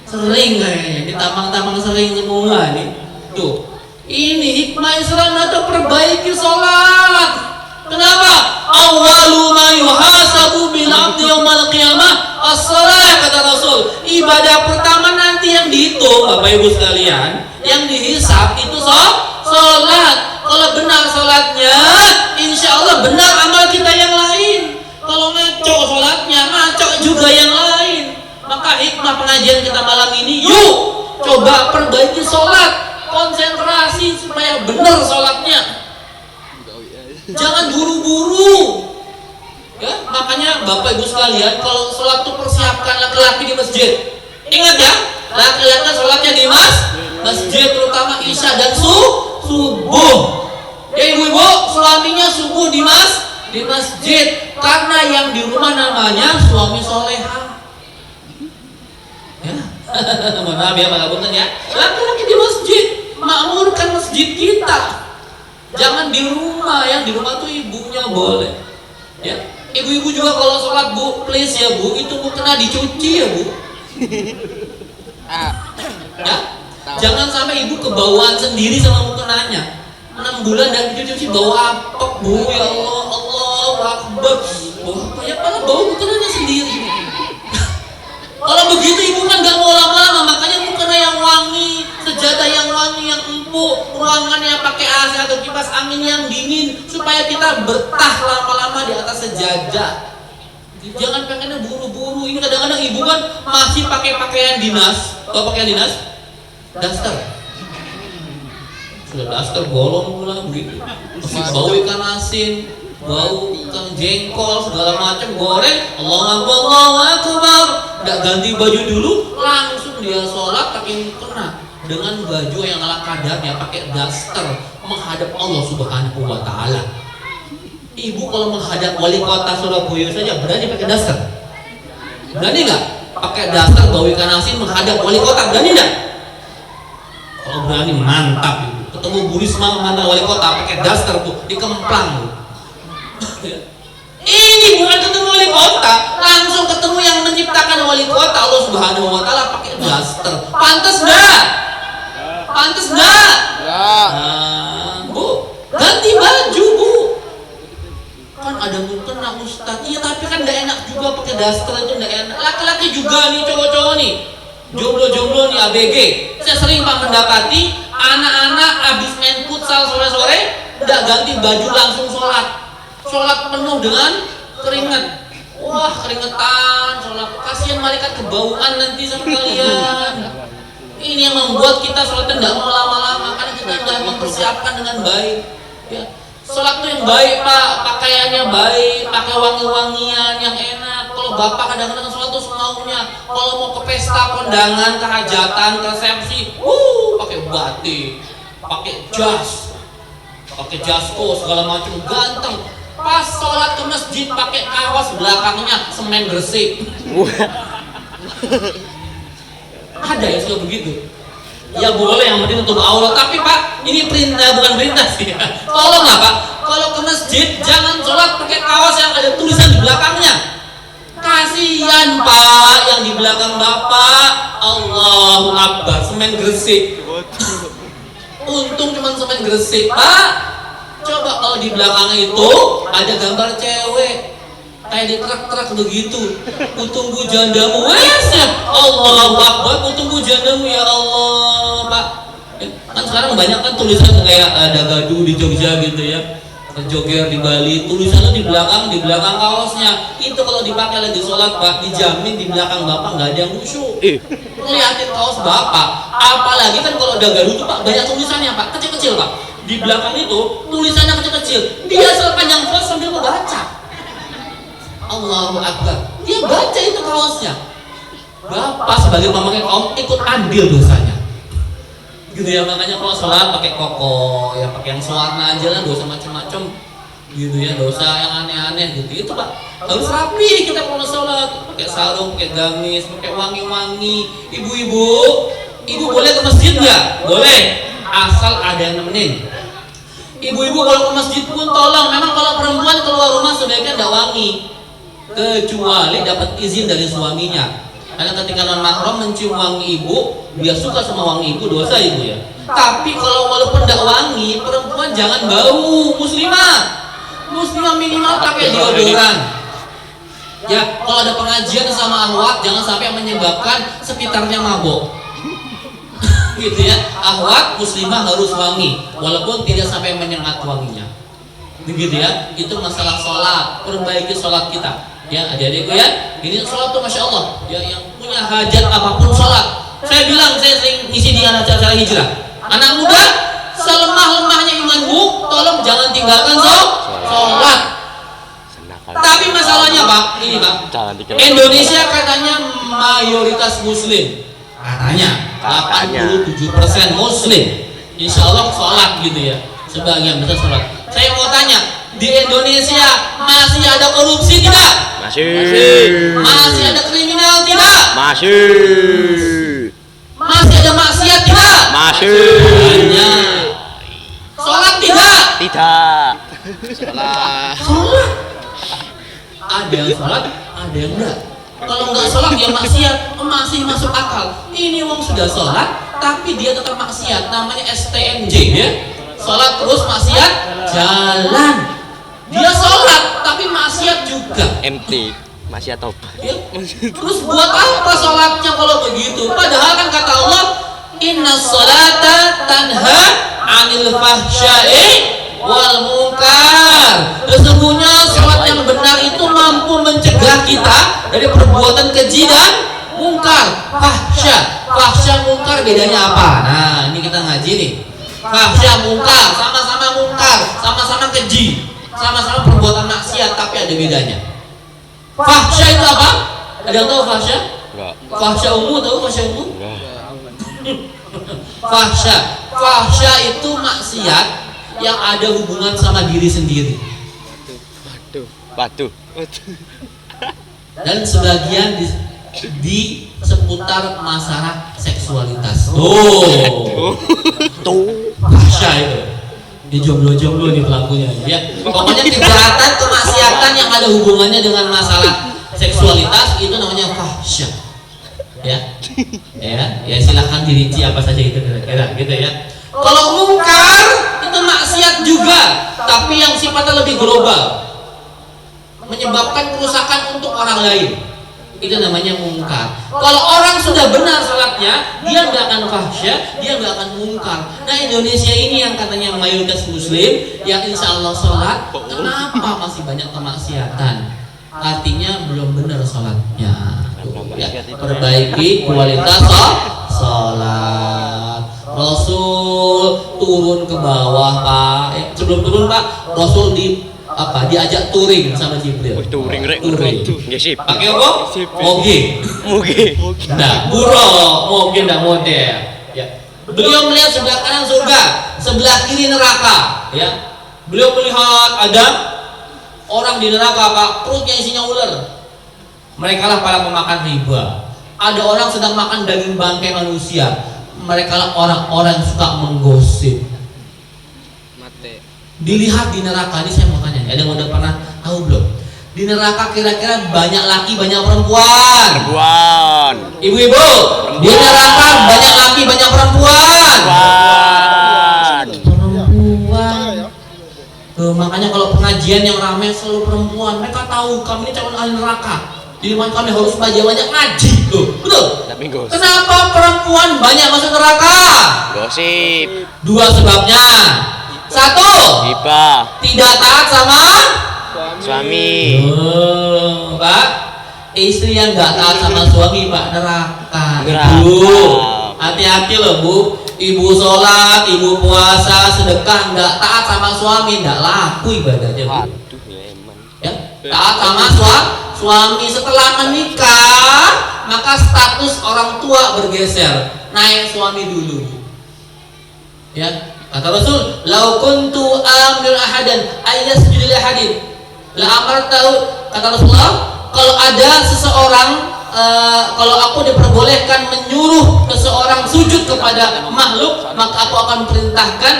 Sering kayaknya, di tamang-tamang sering semua nih. Tuh, ini hikmah Islam atau perbaiki sholat. Kenapa? Awwalu ma yuhasabu bil 'abdi yaumil qiyamah as-shalah, kata Rasul. Ibadah pertama nanti yang dihitung Bapak Ibu sekalian, yang dihisab itu salat. Kalau benar salatnya, insya Allah benar amal kita yang lain. Kalau ngaco salatnya, ngaco juga yang lain. Maka hikmah pengajian kita malam ini, yuk coba perbaiki salat, konsentrasi supaya benar salatnya. Jangan buru-buru. Ya, makanya Bapak Ibu sekalian, kalau sholat itu persiapkan laki-laki di masjid. Ingat ya, laki-laki sholatnya di masjid, terutama Isya dan subuh. Ya ibu-ibu, suaminya subuh di masjid, karena yang di rumah namanya suami soleha. Ya, mohon maaf ya Pak Punten ya. Laki-laki di masjid, makmurkan masjid kita. Jangan di rumah, yang di rumah tuh ibunya boleh. Ya, ibu-ibu juga kalau sholat Bu, please ya Bu, itu Bu kena dicuci ya Bu. Ya, jangan sampai ibu kebawaan sendiri sama mukenanya. 6 bulan dan dicuci bau apek Bu, ya Allah, Allahu Akbar. Bau apa ya? Malah bau mukenanya sendiri. Kalau begitu ibu kan gak mau lama-lama, makanya mukena yang wangi, sejadah yang wangi, yang empuk, ruangannya pakai AC atau kipas angin yang dingin, supaya kita betah lama-lama di atas sejadah. Jangan pengennya buru-buru. Ini kadang-kadang ibu kan masih pakai pakaian dinas. Tahu pakaian dinas? Daster. Sudah daster bolong pula begitu. Masih bau ikan asin, bau ikan jengkol, segala macam, goreng. Allahu Akbar. Nggak ganti baju dulu, langsung dia sholat pakai mukena dengan baju yang ala kadarnya, pakai daster menghadap Allah Subhanahu wa Ta'ala. Ibu kalau menghadap wali kota Surabaya saja berani pakai daster? Berani nggak? Pakai daster bawa ikan asin menghadap wali kota, berani nggak? Kalau berani mantap ibu. Ketemu Bu Risma mantan wali kota pakai daster tuh dikemplang tuh. Ini bukan ketemu wali kota, langsung ketemu yang menciptakan wali kota Allah Subhanahu wa Ta'ala pakai daster. Pantas nggak? Pantas nggak? Nah, Bu, ganti baju Bu. Kan ada mukena Ustaz. Iya tapi kan nggak enak juga pakai daster itu, nggak enak. Laki-laki juga nih, cowok-cowok nih, jomblo-jomblo nih ABG. Saya sering Pak mendapati anak-anak habis main futsal sore-sore nggak ganti baju langsung sholat. Sholat penuh dengan keringat. Wah keringetan sholat. Kasihan malaikat kebauan nanti sama kalian. Ini yang membuat kita sholatnya nggak mau lama-lama karena kita nggak mempersiapkan dengan baik. Ya. Sholat tuh yang baik Pak, pakaiannya baik, pakai wangi-wangian yang enak. Kalau bapak kadang-kadang sholat tuh semaunya. Kalau mau ke pesta, kondangan, kehajatan, resepsi, pakai batik, pakai jasko segala macam, ganteng. Pas sholat ke masjid pakai kaos belakangnya semen gresik. Ada yang suka begitu. Ya boleh, yang penting untuk Allah. Tapi Pak, ini perintah bukan perintah sih. Tolonglah Pak, kalau ke masjid jangan sholat pakai kaos yang ada tulisan di belakangnya. Kasihan Pak, yang di belakang Bapak Allahu Akbar semen gresik. Untung cuma semen gresik Pak. Coba kalau di belakang itu ada gambar cewek kayak di truk-truk begitu, kutunggu jandamu, wes ya Allahu Akbar, kutunggu jandamu ya Allah Pak. Kan sekarang banyak kan tulisan kayak ada gaduh di Jogja gitu ya, joger di Bali, tulisannya di belakang kaosnya. Itu kalau dipakai lagi sholat Pak, dijamin di belakang Bapak nggak ada yang khusyuk. Lihatin kaos Bapak, apalagi kan kalau ada gaduh tuh Pak banyak tulisannya Pak, kecil-kecil Pak. Di belakang itu tulisannya kecil-kecil, dia sepanjang sholat sambil membaca. Allahu Akbar, dia baca itu kaosnya. Bapak sebagai memakai kaos ikut andil dosanya. Gitu ya, makanya kalau sholat pakai koko, ya pakai yang sewarna aja lah, dosa macam-macam. Gitu ya, dosa yang aneh-aneh gitu. Itu Pak, harus rapi kita kalau sholat, pakai sarung, pakai gamis, pakai wangi-wangi. Ibu boleh ke masjid nggak? Boleh, asal ada yang nemenin. Ibu-ibu kalau ke masjid pun tolong, memang kalau perempuan keluar rumah sebaiknya tidak wangi, kecuali dapat izin dari suaminya. Karena ketika non mahram mencium wangi ibu, dia suka sama wangi ibu, dosa ibu ya. Tapi kalau walaupun tidak wangi, perempuan jangan bau. Muslimah minimal pakai deodoran. Ya, kalau ada pengajian sama ahwat jangan sampai menyebabkan sekitarnya mabok. Gitu ya, ahwat muslimah harus wangi walaupun tidak sampai menyengat wanginya. Begitu ya, itu masalah sholat, perbaiki sholat kita ya adik-adikku ya. Ini sholat tuh Masya Allah ya, yang punya hajat apapun sholat. Saya bilang, saya sering ngisi di acara hijrah, anak muda selemah-lemahnya imanmu tolong jangan tinggalkan sholat. Tapi masalahnya Pak, ini Pak, Indonesia katanya mayoritas muslim, katanya 87% muslim, insya Allah sholat gitu ya, sebagian besar sholat. Saya mau tanya, di Indonesia masih ada korupsi tidak? Masih ada kriminal tidak? Masih ada maksiat tidak? Banyak. Sholat tidak? Sholat. Ada yang sholat, ada yang enggak. Kalau nggak sholat ya maksiat, masih masuk akal. Ini wong sudah sholat tapi dia tetap maksiat, namanya STMJ ya. Sholat terus maksiat jalan. Dia sholat tapi maksiat juga. MT masih atau Ya. Terus buat apa sholatnya kalau begitu? Padahal kan kata Allah, Inna sholata tanha anil fahsya'i wal munkar. Sesungguhnya sholat yang benar itu mampu mencegah kita dari perbuatan keji dan mungkar. Fahsya mungkar bedanya apa? Nah, ini kita ngaji nih. Fahsya mungkar, sama-sama mungkar, sama-sama keji, sama-sama perbuatan maksiat, tapi ada bedanya. Fahsya itu apa? Ada yang tahu fahsya? enggak? Fahsya umum, tahu fahsya umum? Enggak. Fahsya itu maksiat yang ada hubungan sama diri sendiri. Waduh. Dan sebagian di seputar masalah seksualitas. Tuh. Fahsya itu. Di jomblo-jomblo nih pelakunya ya. Pokoknya kejahatan, kemaksiatan yang ada hubungannya dengan masalah seksualitas itu namanya fahsya. Ya silahkan dirinci apa saja itu kira-kira gitu ya. Kalau mungkar itu maksiat juga, tapi yang sifatnya lebih global, menyebabkan kerusakan untuk orang lain. Itu namanya mungkar. Kalau orang sudah benar salatnya, dia nggak akan fahsya, dia nggak akan mungkar. Nah, Indonesia ini yang katanya mayoritas muslim, yang insya Allah sholat, kenapa masih banyak kemaksiatan? Artinya belum benar sholatnya. Ya, perbaiki kualitas sholat. Rasul turun ke bawah, Pak. Sebelum turun, Pak, Rasul diajak touring sama Jibril. Touring rek. Nggih sip. Pakai apa? Moge. Nah, buro, moge ndak model. Ya. Beliau melihat sebelah kanan surga, sebelah kiri neraka. Ya. Beliau melihat ada orang di neraka, Pak, perutnya isinya ular. Mereka lah para pemakan riba. Ada orang sedang makan daging bangkai manusia. Mereka lah orang-orang yang suka menggosip. Dilihat di neraka ini, saya mau tanya, ada yang udah pernah tahu belum? Di neraka kira-kira banyak laki banyak perempuan? Ibu-ibu, di neraka banyak laki banyak perempuan? Makanya kalau pengajian yang ramai selalu perempuan, mereka tahu kami ini calon ahli neraka. Jadi kami harus banyak ngaji, betul? Kenapa perempuan banyak masuk neraka? Gosip. Dua sebabnya. Satu, tidak taat sama suami. Pak, istri yang nggak taat sama suami, Pak, neraka. Ibu, hati-hati loh, Bu. Ibu sholat, ibu puasa, sedekah, nggak taat sama suami, nggak laku ibadahnya, Bu. Ya, taat sama suami. Setelah menikah, maka status orang tua bergeser, naik suami dulu. Ya. Kata Rasul, "Lau kuntu amil ahadan ayyasjudu li ahadin la amartahu." Kata Rasulullah, kalau ada seseorang, kalau aku diperbolehkan menyuruh seseorang sujud kepada makhluk, maka aku akan perintahkan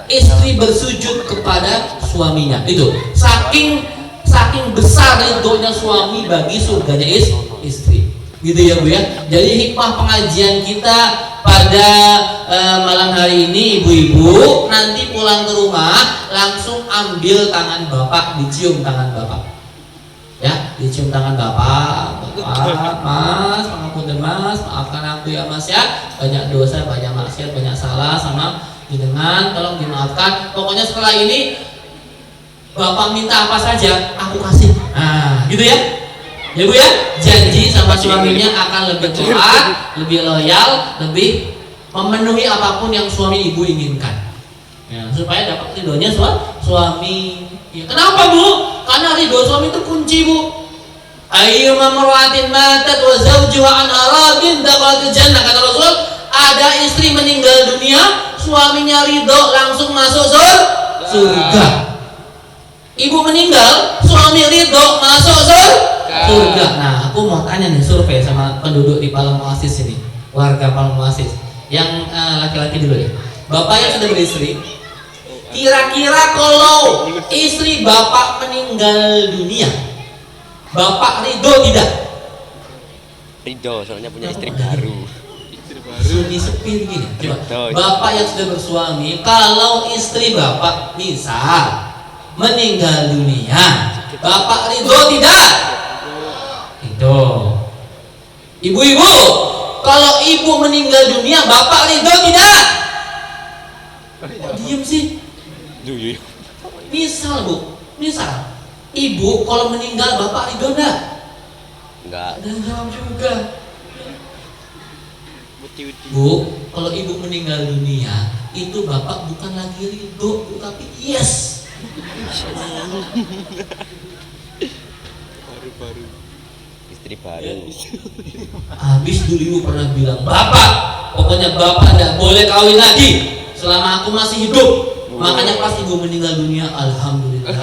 istri bersujud kepada suaminya. Itu saking besar ridhonya suami bagi surganya istri. Gitu ya, Bu ya. Jadi hikmah pengajian kita pada malam hari ini, ibu-ibu, nanti pulang ke rumah langsung ambil tangan bapak, dicium tangan bapak. Ya, dicium tangan bapak. Mas, pengapunten Mas, maafkan aku ya Mas ya. Banyak dosa, banyak maksiat, banyak salah sama jenengan, tolong dimaafkan. Pokoknya setelah ini bapak minta apa saja, aku kasih. Nah, gitu ya. Ya, Bu ya, janji sama suaminya akan lebih taat, lebih loyal, lebih memenuhi apapun yang suami ibu inginkan. Ya, supaya dapat ridhonya suami. Ya, kenapa, Bu? Karena ridho suami itu kunci, Bu. Ayyuma marwatin matat wa zawjuha an aradin dakhalat jannah, kata Rasul. Ada istri meninggal dunia, suaminya ridho, langsung masuk surga. Ibu meninggal, suami ridho, masuk surga. Nah, aku mau tanya nih, survei sama penduduk di Palang Oasis ini, warga Palang Oasis, yang laki-laki dulu ya. Bapak yang sudah beristri, kira-kira kalau istri bapak meninggal dunia, bapak ridho tidak? Ridho, soalnya punya istri baru. Sunyi sepi gini. Coba, bapak yang sudah bersuami, kalau istri bapak misal meninggal dunia, bapak ridho tidak? Ridho. Ibu-ibu, kalau ibu meninggal dunia, bapak ridho tidak? Kok diem sih? Misal bu, misal ibu kalau meninggal, bapak ridho enggak? Enggak. Ada yang jawab juga. Bu, kalau ibu meninggal dunia, itu bapak bukan lagi ridho, tapi yes. Baru-baru istri baru. Habis dulu ibu pernah bilang, bapak, pokoknya bapak tidak boleh kawin lagi selama aku masih hidup. Makanya pas ibu meninggal dunia, alhamdulillah,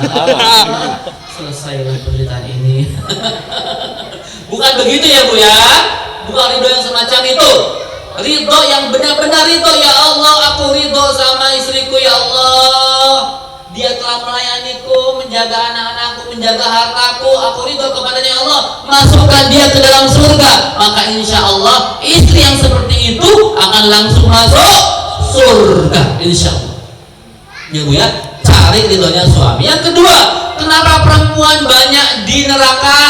selesailah penderitaan ini. Bukan begitu ya bu ya, bukan ridho yang semacam itu. Ridho yang benar-benar ridho, ya Allah, aku ridho sama istriku, ya Allah, dia telah melayaniku, menjaga anak-anakku, menjaga hartaku, aku ridho kepadanya, ya Allah, masukkan dia ke dalam surga. Maka insya Allah istri yang seperti itu akan langsung masuk surga, insya Allah. Ya bu ya, cari ridhonya suami. Yang kedua, kenapa perempuan banyak di neraka?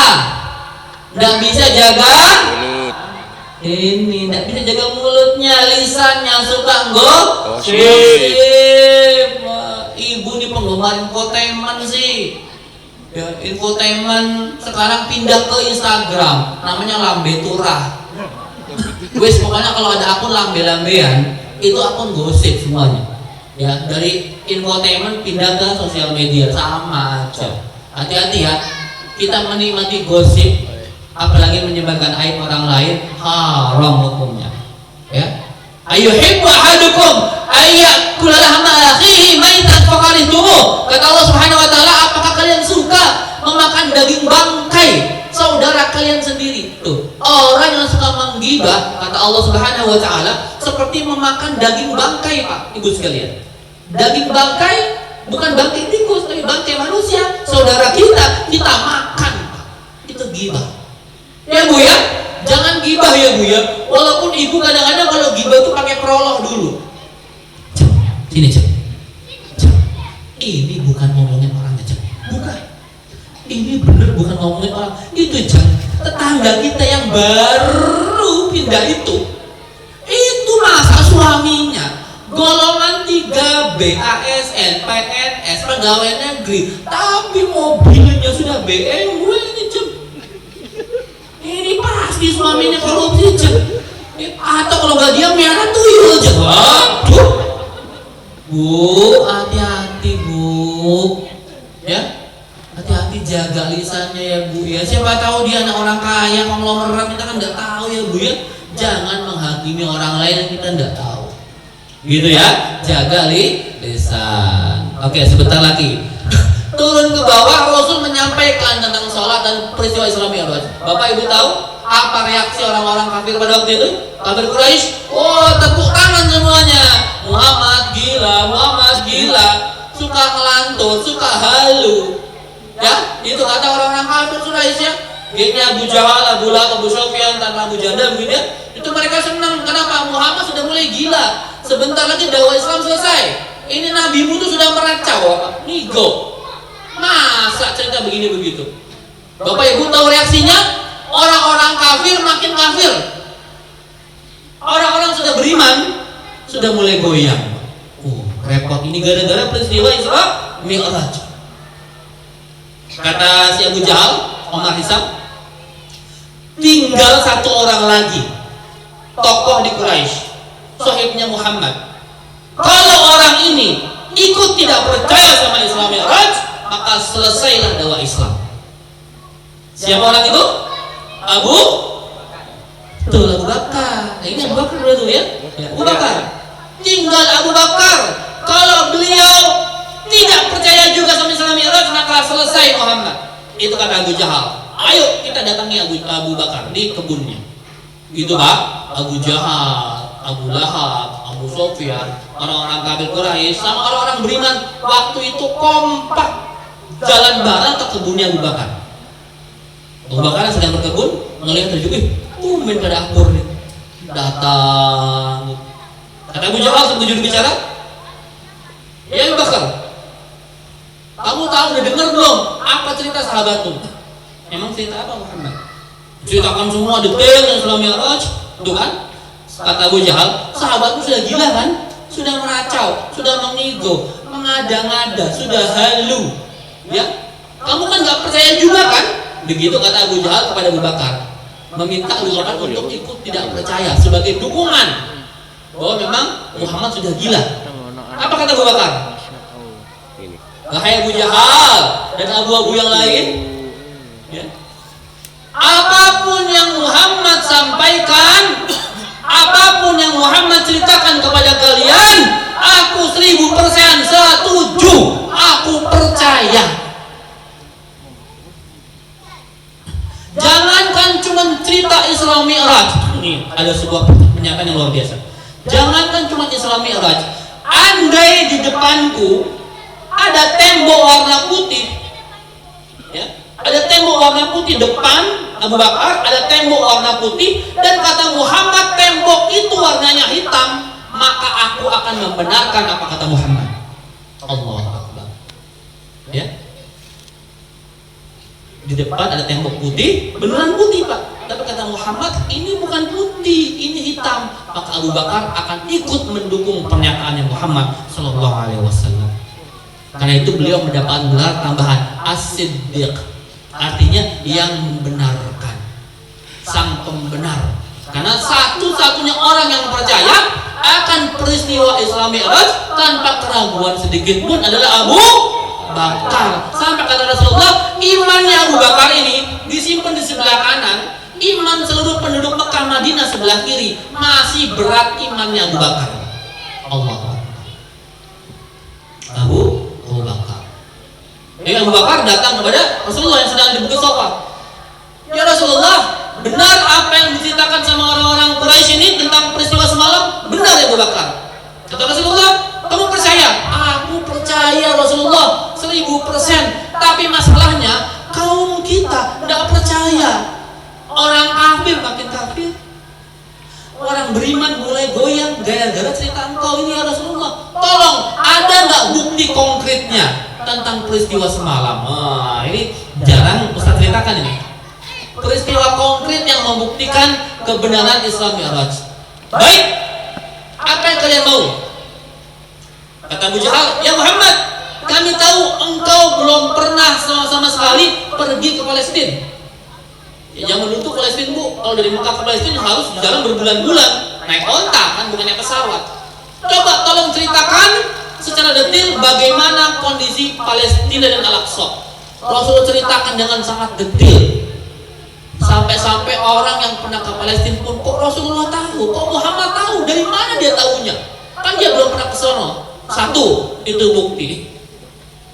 Nggak bisa jaga ini, nggak bisa jaga mulutnya, lisannya suka gosip. Ibu ini penggemar infotainment sih. Ya, infotainment sekarang pindah ke Instagram, namanya Lambe Turah. Wes pokoknya kalau ada akun lambe-lambean, itu akun gosip semuanya. Ya, dari infotainment pindah ke sosial media, sama aja. Hati-hati ya, kita menikmati gosip, apalagi menyebarkan aib orang lain, haram hukumnya. Ya, ayuhibbu ahadukum ayyakula lahma akhihi maitan fakarihtumu. Kata Allah Subhanahu wa taala, apakah kalian suka memakan daging bangkai saudara kalian sendiri? Tuh, orang yang suka menggibah, kata Allah Subhanahu wa taala, seperti memakan daging bangkai, Pak, Ibu sekalian. Daging bangkai, bukan bangkai tikus, tapi bangkai manusia, saudara kita makan, Pak. Itu gibah. Ya bu ya, jangan gibah ya bu ya. Walaupun ibu kadang-kadang kalau gibah itu pakai prolog dulu. Sini cek. Ini bukan ngomongin orang cek. Bukan. Ini bener bukan ngomongin orang. Itu cek. Tetangga kita yang baru pindah itu masa suaminya golongan 3B, ASN, PNS, pegawai negeri, tapi mobilnya sudah BMW ini cek. Ini pasti suaminya korupsi cek. Atau kalau nggak dia merah tuyul cek. Waduh. Bu, hati-hati bu. Ya, hati-hati jaga lisannya ya bu ya. Siapa tahu dia anak orang kaya, konglomerat, kita kan nggak tahu ya bu ya. Jangan menghakimi orang lain yang kita nggak tahu. Gitu ya, jaga lisan. Oke, sebentar lagi. Turun ke bawah, Rasul menyampaikan tentang sholat dan peristiwa Isra Mi'raj. Bapak ibu tahu apa reaksi orang-orang kafir pada waktu itu? Kafir Quraisy, oh tepuk tangan semuanya. Muhammad gila, suka ngelantur, suka halu. Ya, itu kata orang-orang kafir Quraisy ya. Gengnya Abu Jahal, Abu Lahab, Abu Sufyan, dan Abu Jandal begitu ya. Itu mereka senang. Kenapa? Muhammad sudah mulai gila. Sebentar lagi dakwah Islam selesai. Ini nabimu tuh sudah meracau, nigo. Masa cerita begini begitu? Bapak ibu tahu reaksinya? Orang-orang kafir makin kafir. Orang-orang sudah beriman sudah mulai goyang. Repot ini gara-gara peristiwa Isra Mi'raj. Kata si Abu Jahal, Omar Hisam, tinggal satu orang lagi tokoh di Quraisy, sahibnya Muhammad. Kalau orang ini ikut tidak percaya sama Isra Mi'raj, maka selesailah dakwah Islam. Siapa orang itu? Abu Bakar. Ini Abu Bakar dulu ya. Abu Bakar. Tinggal Abu Bakar. Kalau beliau tidak percaya juga sama Isra Mi'raj, maka selesai Muhammad. Itu kata Abu Jahal. Ayo kita datangi Abu Bakar di kebunnya. Itu Pak, Abu Jahal, Abu Lahab, Abu Sufyan, orang-orang kafir Quraisy sama orang-orang beriman waktu itu kompak jalan bareng ke kebunnya Abu Bakar. Abu Bakar sedang berkebun, melihat terjadi, tumben pada akur nih, datang. Kata Abu Jahal sebelum juru bicara, ya Abu Bakar, Kamu tahu udah dengar belum? Apa cerita sahabatmu? Emang cerita apa Muhammad? Ceritakan semua detail yang Isra Mi'raj, itu kan? Kata Abu Jahal, sahabatmu sudah gila kan? Sudah meracau, sudah mengigo, mengada-ngada, sudah halu. Ya, kamu kan nggak percaya juga kan? Begitu kata Abu Jahal kepada Abu Bakar, meminta Abu Bakar untuk ikut tidak percaya sebagai dukungan bahwa memang Muhammad sudah gila. Apa kata Abu Bakar? Wahai Abu Jahal dan abu-abu yang lain, ya, apapun yang Muhammad sampaikan, apapun yang Muhammad ceritakan kepada kalian, aku 1000% setuju, aku percaya. Jangankan cuma cerita Isra Mi'raj, ini ada sebuah pernyataan yang luar biasa. Jangankan cuma Isra Mi'raj, andai di depanku ada tembok warna putih, ya, ada tembok warna putih depan Abu Bakar, ada tembok warna putih, dan kata Muhammad tembok itu warnanya hitam, maka aku akan membenarkan apa kata Muhammad. Allahu Akbar. Ya, di depan ada tembok putih, beneran putih Pak, tapi kata Muhammad ini bukan putih, ini hitam, maka Abu Bakar akan ikut mendukung pernyataannya Muhammad Sallallahu Alaihi Wasallam. Karena itu beliau mendapat gelar tambahan As-Siddiq, artinya yang membenarkan, sang pembenar. Karena satu-satunya orang yang percaya akan peristiwa Isra Mi'raj tanpa keraguan sedikit pun adalah Abu Bakar. Sampai kata Rasulullah, imannya Abu Bakar ini disimpan di sebelah kanan, iman seluruh penduduk Mekah Madinah sebelah kiri, masih berat imannya Abu Bakar. Allah. Abu Bakar. Jadi Abu Bakar datang kepada Rasulullah yang sedang dibungkus sofa. Ya Rasulullah, benar apa yang diceritakan sama orang-orang Quraisy ini tentang peristiwa semalam? Benar ya Abu Bakar? Kata Rasulullah, kamu percaya? Aku percaya Rasulullah 1000%. Tapi masalahnya kaum kita tidak percaya. Orang kafir makin kafir, orang beriman mulai goyang gara-gara cerita engkau ini ya Rasulullah. Tolong, ada nggak bukti konkretnya tentang peristiwa semalam? Ini jarang Ustaz ceritakan ini. Peristiwa konkret yang membuktikan kebenaran Isra Mi'raj. Baik, apa yang kalian mau? Kata Abu Jahal, ya Muhammad, kami tahu engkau belum pernah sama sekali pergi ke Palestina. Ya, yang dulu tuh Palestina Bu, kalau dari Mekah ke Palestina harus jalan berbulan-bulan, naik onta kan, bukannya pesawat. Coba tolong ceritakan secara detail bagaimana kondisi Palestina dan Al-Aqsa. Rasul ceritakan dengan sangat detail. Sampai-sampai orang yang pernah ke Palestina pun, kok Rasulullah tahu, kok Muhammad tahu, dari mana dia tahunya? Kan dia belum pernah ke sono. Satu, itu bukti.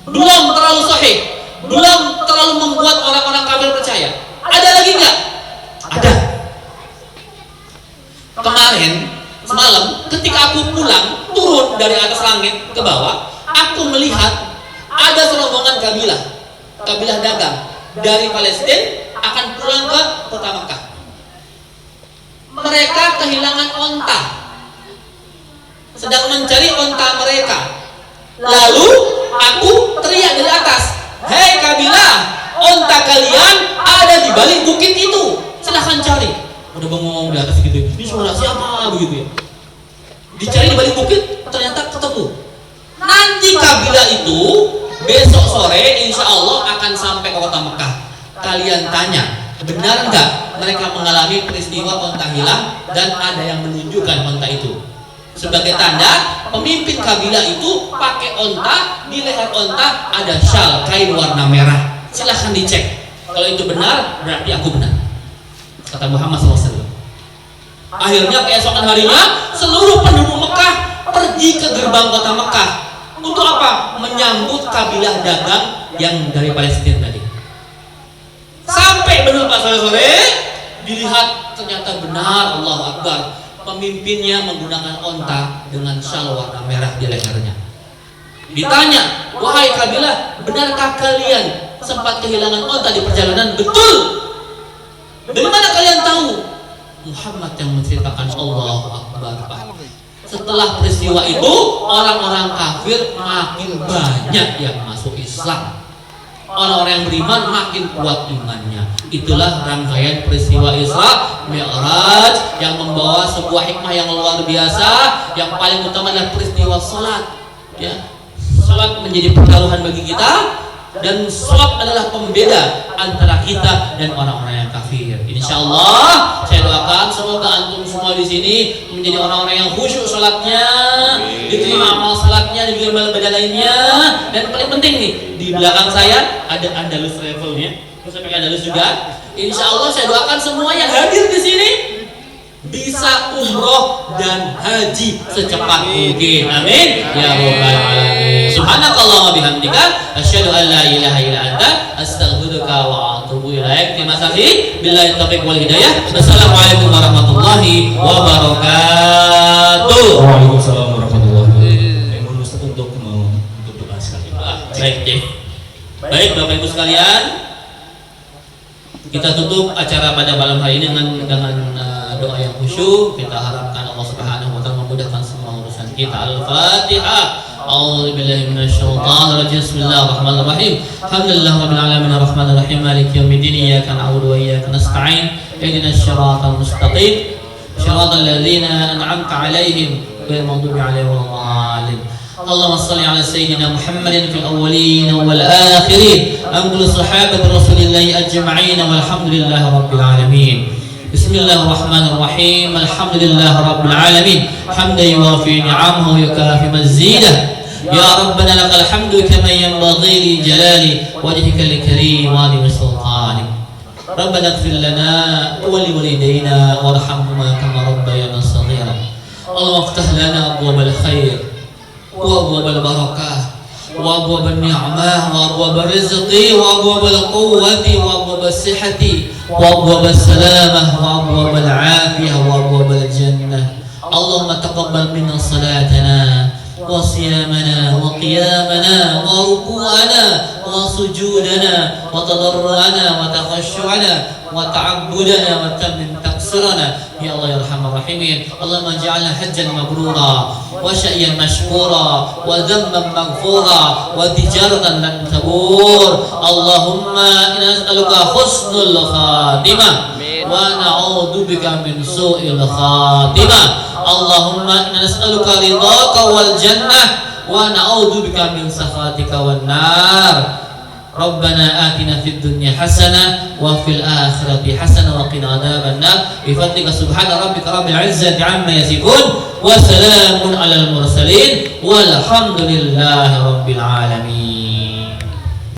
Belum terlalu sahih, belum terlalu membuat orang-orang kafir percaya. Ada lagi nggak? Ada. Kemarin semalam ketika aku pulang turun dari atas langit ke bawah, aku melihat ada serombongan kabilah dagang dari Palestina akan pulang ke kota Makkah. Mereka kehilangan onta, sedang mencari onta mereka. Lalu aku teriak dari atas, hei kabilah, onta kalian ada di balik bukit itu, silahkan cari. Udah bengong di atas gitu, ini suara siapa begitu ya. Dicari di balik bukit, ternyata ketemu. Nanti kabilah itu besok sore insya Allah akan sampai ke kota Mekah. Kalian tanya, benar nggak mereka mengalami peristiwa onta hilang dan ada yang menunjukkan onta itu? Sebagai tanda, pemimpin kabilah itu pakai onta, di leher onta ada syal kain warna merah. Silahkan dicek. Kalau itu benar, berarti aku benar. Kata Muhammad SAW. Akhirnya keesokan harinya, seluruh penduduk Mekah pergi ke gerbang kota Mekah. Untuk apa? Menyambut kabilah dagang yang dari Palestina tadi. Sampai benar pas sore-sore, dilihat ternyata benar, Allahu Akbar. Pemimpinnya menggunakan onta dengan syal warna merah di lehernya. Ditanya, wahai kabilah, benarkah kalian sempat kehilangan onta di perjalanan? Betul. Dari mana kalian tahu? Muhammad yang menceritakan. Allahu Akbar. Setelah peristiwa itu, orang-orang kafir makin banyak yang masuk masuk Islam. Orang-orang yang beriman makin kuat imannya. Itulah rangkaian peristiwa Isra Mi'raj yang membawa sebuah hikmah yang luar biasa. Yang paling utama adalah peristiwa sholat. Ya, sholat menjadi pertaruhan bagi kita, dan sholat adalah pembeda antara kita dan orang-orang yang kafir. Insya Allah saya doakan semoga antum semua di sini menjadi orang-orang yang khusyuk sholatnya, diterima amal sholatnya dan juga ibadah lainnya. Dan paling penting nih, di belakang saya ada Andalus levelnya, terus pakai Andalus juga. Insya Allah saya doakan semua yang hadir di sini bisa umroh dan haji secepat mungkin. Amin ya rabbal alamin. Subhanakallahumma bihamdika asyhadu an la ilaha illa anta astaghfiruka wa atubu ilaik. Terima kasih. Billahi taufiq wal hidayah. Wassalamualaikum warahmatullahi wabarakatuh. Waalaikumsalam warahmatullahi wabarakatuh. Mohon Ustaz untuk doa sekali. Baik Bapak Ibu sekalian, kita tutup acara pada malam hari ini dengan doa yang khusyuk. Kita harapkan Allah Subhanahu wa taala memudahkan semua urusan kita. Al-Fatihah. A'udzu billahi minasyaitonir rajim. Bismillahirrahmanirrahim. Alhamdulillahi rabbil alamin arrahmanir rahim maliki yaumiddin iyyaka na'budu wa iyyaka nasta'in ihdinas siratal mustaqim siratal ladzina an'amta 'alaihim ghairil maghdubi 'alaihim waladdallin. اللهم صل على سيدنا محمد في الأولين والآخرين أنقل صحابة رسول الله أجمعين والحمد لله رب العالمين. بسم الله الرحمن الرحيم. الحمد لله رب العالمين حمدا يوافي نعمه ويكافي مزيده. يا ربنا لك الحمد كما ينبغي لجلال وجهك الكريم وعظيم سلطانك. ربنا اغفر لنا ولوالدينا وارحمهما كما ربيانا صغيرا. اللهم افتح لنا أبواب الخير وأبواب البركة وأبواب النعمة وأبواب الرزق وأبواب القوة وأبواب الصحة وأبواب السلامة وأبواب العافية وأبواب الجنة. اللهم تقبل منا صلاتنا وصيامنا وقيامنا وركوعنا وسجودنا وتضرعنا وتخشعنا وتعبدنا وتمن تقصيرنا يا الله يا ارحم الراحمين. اللهم اجعلنا حجا مبرورا وشأيا مشكورا وذنبا مغفورا وتجارة لن تبور. اللهم انا نسألك حسن الخاتمة ونعوذ بك من سوء الخاتمة. اللهم إنا نسألك رضاك والجنة ونعوذ بك من سخطك والنار. ربنا آتنا في الدنيا حسنة وفي الآخرة حسنة وقنا عذاب النار بفضلك سبحان ربك رب العزة عما يصفون وسلام على المرسلين والحمد لله رب العالمين.